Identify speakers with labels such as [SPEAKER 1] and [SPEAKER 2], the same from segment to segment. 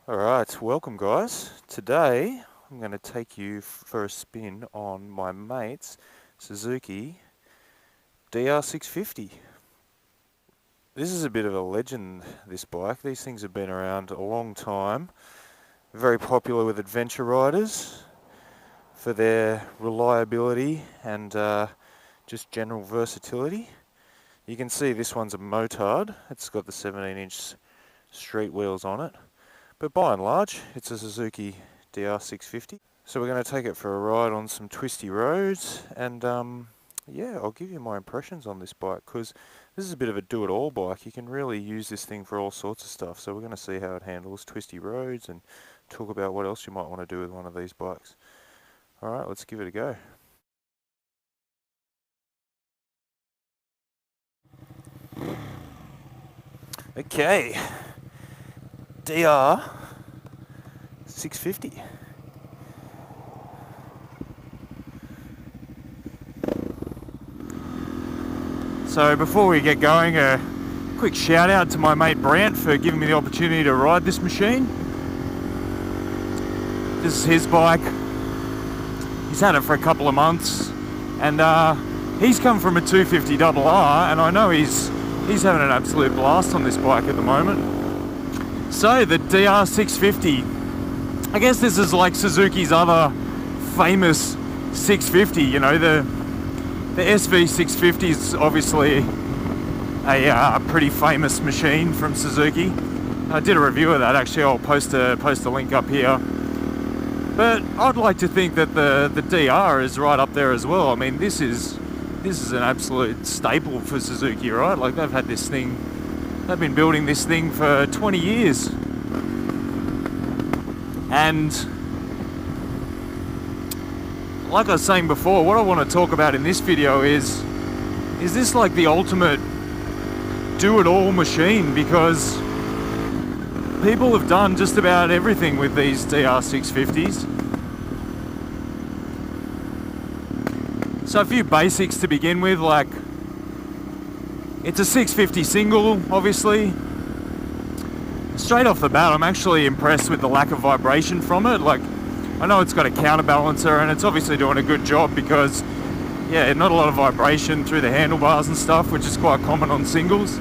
[SPEAKER 1] Alright, welcome guys. Today I'm going to take you for a spin on my mate's Suzuki DR650. This is a bit of a legend, this bike. These things have been around a long time. Very popular with adventure riders for their reliability and just general versatility. You can see this one's a motard. It's got the 17-inch street wheels on it. But by and large, it's a Suzuki DR650. So we're going to take it for a ride on some twisty roads and yeah, I'll give you my impressions on this bike because this is a bit of a do-it-all bike. You can really use this thing for all sorts of stuff. So we're going to see how it handles twisty roads and talk about what else you might want to do with one of these bikes. Alright, let's give it a go. Okay, DR 650. So before we get going, a quick shout out to my mate Brant for giving me the opportunity to ride this machine. This is his bike. He's had it for a couple of months and he's come from a 250RR and I know he's having an absolute blast on this bike at the moment. So the DR650, I guess this is like Suzuki's other famous 650, you know, the SV650 is obviously a pretty famous machine from Suzuki. I did a review of that actually, I'll post a link up here. But I'd like to think that the DR is right up there as well. I mean, this is an absolute staple for Suzuki, right? Like they've had this thing, they've been building this thing for 20 years. And like I was saying before, what I want to talk about in this video is this like the ultimate do-it-all machine, because people have done just about everything with these DR650s. So a few basics to begin with, like it's a 650 single, obviously. Straight off the bat, I'm actually impressed with the lack of vibration from it. Like, I know it's got a counterbalancer and it's obviously doing a good job because, yeah, not a lot of vibration through the handlebars and stuff, which is quite common on singles.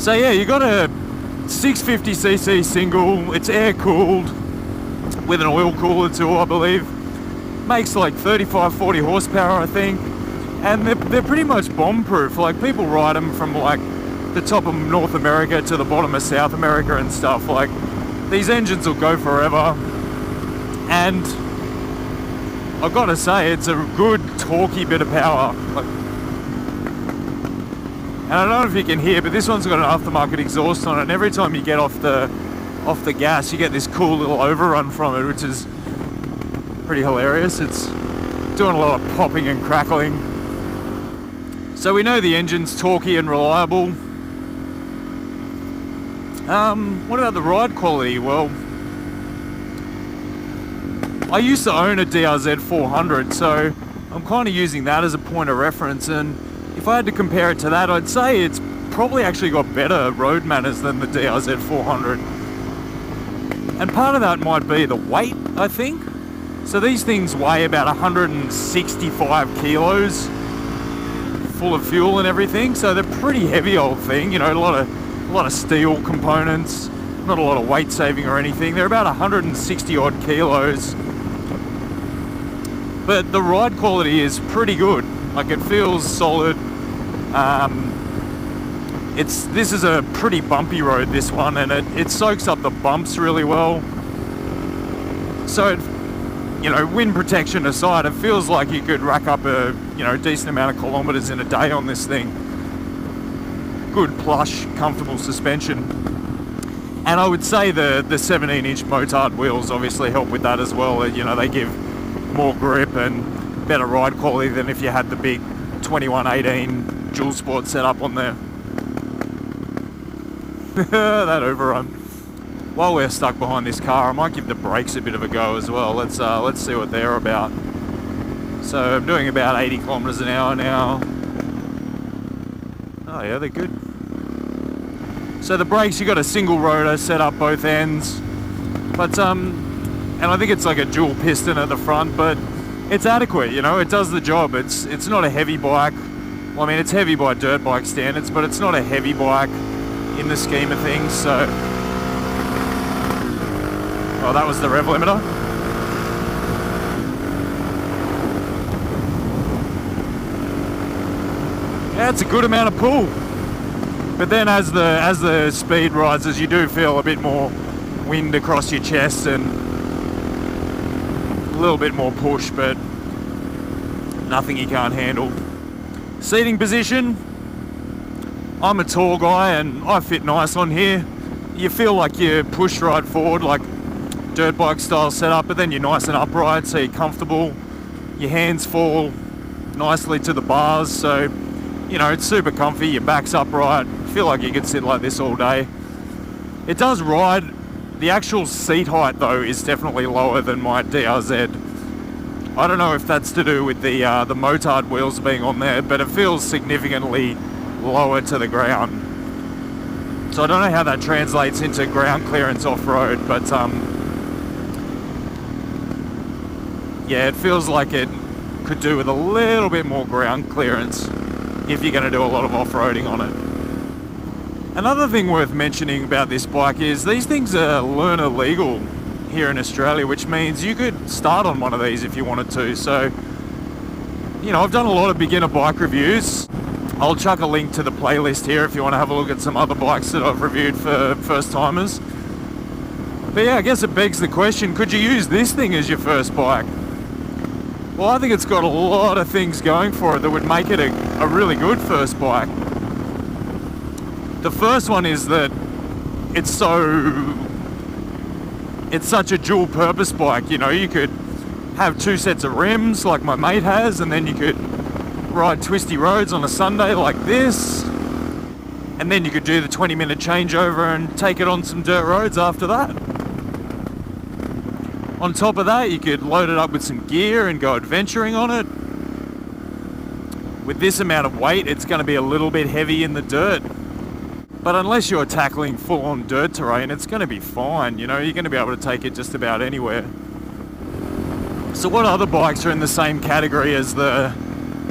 [SPEAKER 1] So yeah, you got a 650cc single, it's air cooled with an oil cooler too, I believe. Makes like 35-40 horsepower, I think. And they're pretty much bomb proof. Like, people ride them from like the top of North America to the bottom of South America and stuff. Like, these engines will go forever, and I've got to say it's a good torquey bit of power. Like, and I don't know if you can hear, but this one's got an aftermarket exhaust on it, and every time you get off the gas you get this cool little overrun from it, which is pretty hilarious. It's doing a lot of popping and crackling. So we know the engine's torquey and reliable. What about the ride quality? Well, I used to own a DRZ 400, so I'm kind of using that as a point of reference, and if I had to compare it to that, I'd say it's probably actually got better road manners than the DRZ 400. And part of that might be the weight, I think. So these things weigh about 165 kilos, full of fuel and everything, so they're pretty heavy old thing, you know, a lot of steel components, not a lot of weight saving or anything. They're about 160 odd kilos, but the ride quality is pretty good. Like, it feels solid. This is a pretty bumpy road, this one, and it soaks up the bumps really well. So you know, wind protection aside, it feels like you could rack up a, you know, decent amount of kilometers in a day on this thing. Good plush, comfortable suspension. And I would say the 17-inch motard wheels obviously help with that as well. You know, they give more grip and better ride quality than if you had the big 2118 dual sport setup on there. That overrun. While we're stuck behind this car, I might give the brakes a bit of a go as well. Let's see what they're about. So I'm doing about 80 kilometers an hour now. Oh yeah, they're good.
[SPEAKER 2] So the brakes, you got a single rotor set up both ends, but and I think it's like a dual piston at the front, but it's adequate, you know, it does the job. It's not a heavy bike. Well, I mean, it's heavy by dirt bike standards, but it's not a heavy bike in the scheme of things. So, oh, that was the rev limiter. Yeah, it's a good amount of pull. But then as the speed rises, you do feel a bit more wind across your chest and a little bit more push, but nothing you can't handle. Seating position, I'm a tall guy and I fit nice on here. You feel like you're pushed right forward, like dirt bike style setup, but then you're nice and upright, so you're comfortable. Your hands fall nicely to the bars, so you know, it's super comfy. Your back's upright. Feel like you could sit like this all day. It does ride. The actual seat height though is definitely lower than my DRZ. I don't know if that's to do with the motard wheels being on there, but it feels significantly lower to the ground. So I don't know how that translates into ground clearance off-road, but yeah, it feels like it could do with a little bit more ground clearance if you're going to do a lot of off-roading on it. Another thing worth mentioning about this bike is these things are learner legal here in Australia, which means you could start on one of these if you wanted to. So, you know, I've done a lot of beginner bike reviews. I'll chuck a link to the playlist here if you want to have a look at some other bikes that I've reviewed for first timers. But yeah, I guess it begs the question, could you use this thing as your first bike? Well, I think it's got a lot of things going for it that would make it a really good first bike. The first one is that it's such a dual purpose bike. You know, you could have two sets of rims like my mate has, and then you could ride twisty roads on a Sunday like this, and then you could do the 20-minute changeover and take it on some dirt roads after that. On top of that, you could load it up with some gear and go adventuring on it. With this amount of weight, it's going to be a little bit heavy in the dirt. But unless you're tackling full-on dirt terrain, it's going to be fine. You know, you're going to be able to take it just about anywhere. So what other bikes are in the same category as the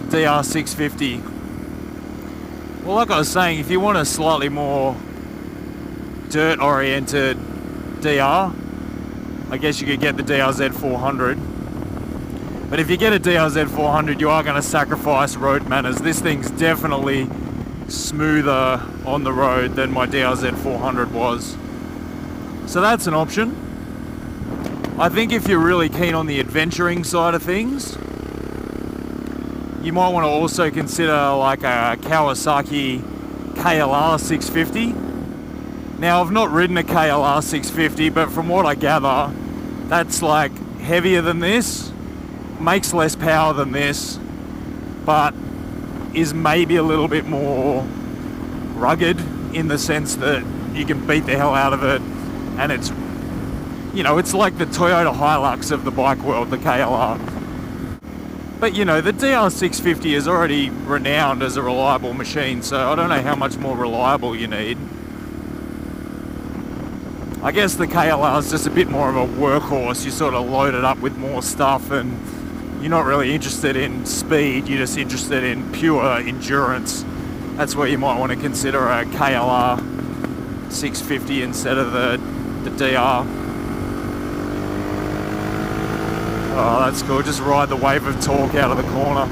[SPEAKER 2] DR650? Well, like I was saying, if you want a slightly more dirt-oriented DR, I guess you could get the DRZ 400. But if you get a DRZ 400, you are going to sacrifice road manners. This thing's definitely smoother on the road than my DRZ 400 was. So that's an option. I think if you're really keen on the adventuring side of things, you might want to also consider like a Kawasaki KLR 650. Now, I've not ridden a KLR 650, but from what I gather, that's like heavier than this, makes less power than this, but is maybe a little bit more rugged in the sense that you can beat the hell out of it, and it's, you know, it's like the Toyota Hilux of the bike world, the KLR. But you know, the DR650 is already renowned as a reliable machine, so I don't know how much more reliable you need. I guess the KLR is just a bit more of a workhorse. You sort of load it up with more stuff and you're not really interested in speed, you're just interested in pure endurance. That's where you might want to consider a KLR 650 instead of the DR. Oh, that's cool. Just ride the wave of torque out of the corner.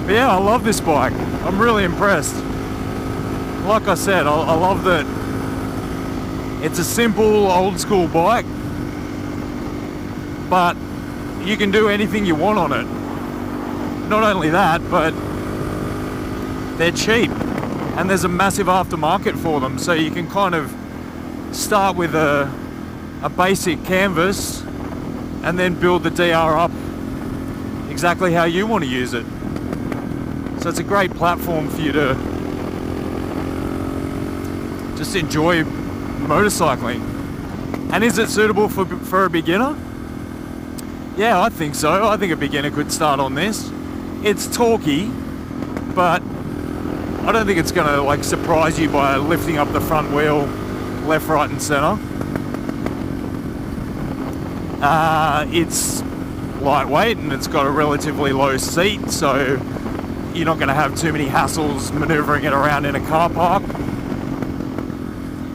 [SPEAKER 2] But yeah, I love this bike. I'm really impressed. Like I said, I love that it's a simple, old school bike, but you can do anything you want on it. Not only that, but they're cheap, and there's a massive aftermarket for them, so you can kind of start with a basic canvas and then build the DR up exactly how you want to use it. So it's a great platform for you to just enjoy motorcycling. And is it suitable for a beginner? Yeah, I think so. I think a beginner could start on this. It's torquey, but I don't think it's going to like surprise you by lifting up the front wheel left, right and center. It's lightweight and it's got a relatively low seat, so you're not going to have too many hassles maneuvering it around in a car park.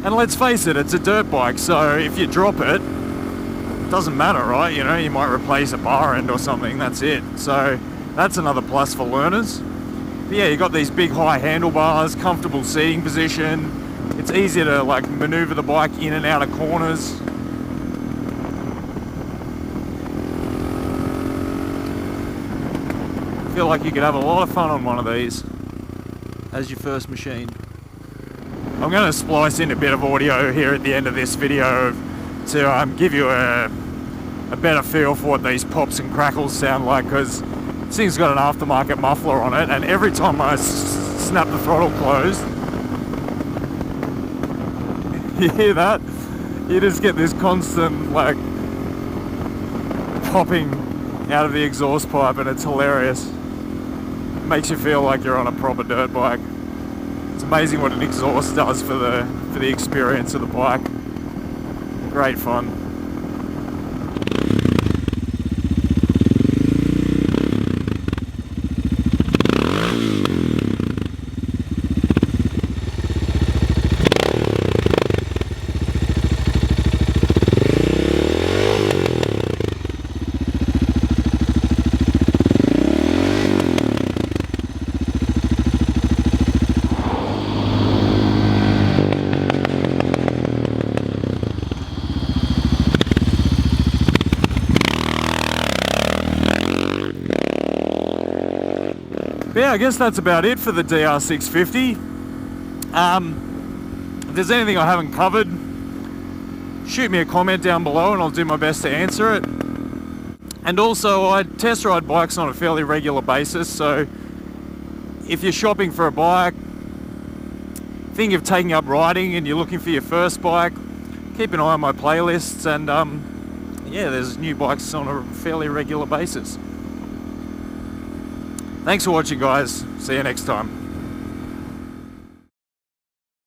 [SPEAKER 2] And let's face it, it's a dirt bike, so if you drop it, doesn't matter, right? You know, you might replace a bar end or something, that's it. So that's another plus for learners. But yeah, you got these big high handlebars, comfortable seating position. It's easier to like maneuver the bike in and out of corners. I feel like you could have a lot of fun on one of these as your first machine. I'm going to splice in a bit of audio here at the end of this video to give you a better feel for what these pops and crackles sound like, because this thing's got an aftermarket muffler on it, and every time I snap the throttle closed, you hear that? You just get this constant like popping out of the exhaust pipe, and it's hilarious. It makes you feel like you're on a proper dirt bike. It's amazing what an exhaust does for the experience of the bike. Great fun. Yeah, I guess that's about it for the DR650. If there's anything I haven't covered, shoot me a comment down below and I'll do my best to answer it. And also, I test ride bikes on a fairly regular basis, so if you're shopping for a bike, think of taking up riding and you're looking for your first bike, keep an eye on my playlists, and yeah, there's new bikes on a fairly regular basis. Thanks for watching, guys. See you next time.